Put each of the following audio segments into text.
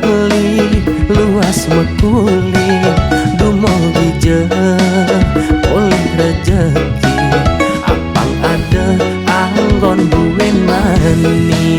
beli luas mekuli dumugi oleh rejeki apang ada anggon buen mani.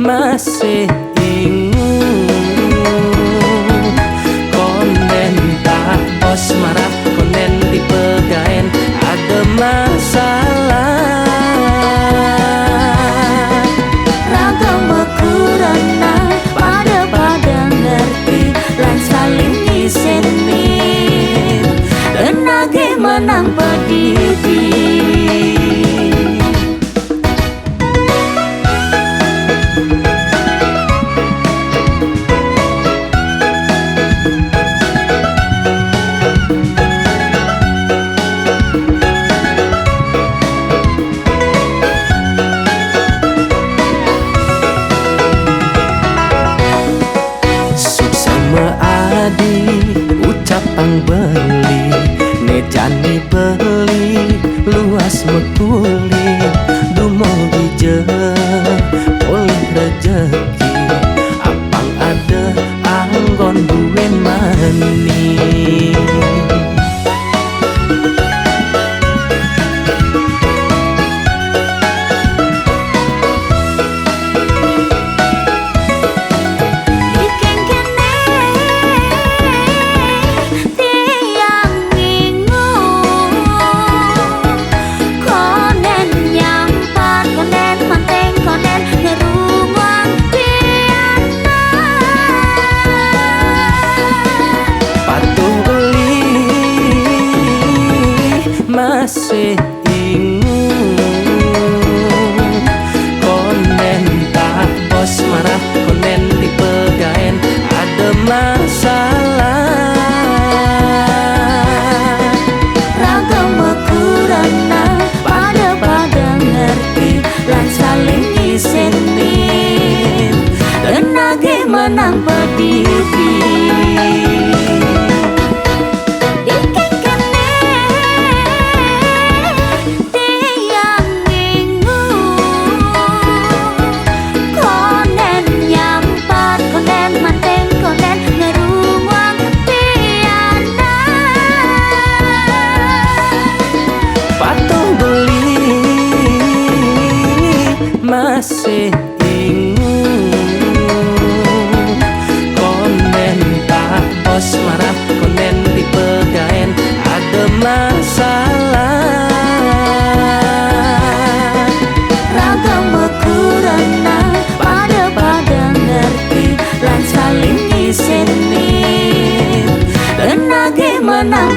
Masih ingung konen tak bos marah konen dipegain ada masalah ragam bekurana pada ngerti lan saling isenin dan nage menang pedidi. Ucapang beli nejani beli luas mekuli dumugi oleh rejeki apang ada anggon buen mani. Masih ingung konen tak bos marah konen dipegain ada masalah ragam bekurana pada ngerti lan saling isenin dan nage menang pedidi. Masih ingung konen tak bos marah konen dipegain ada masalah ragam bekurana pada ngerti lan saling isenin dan nage menang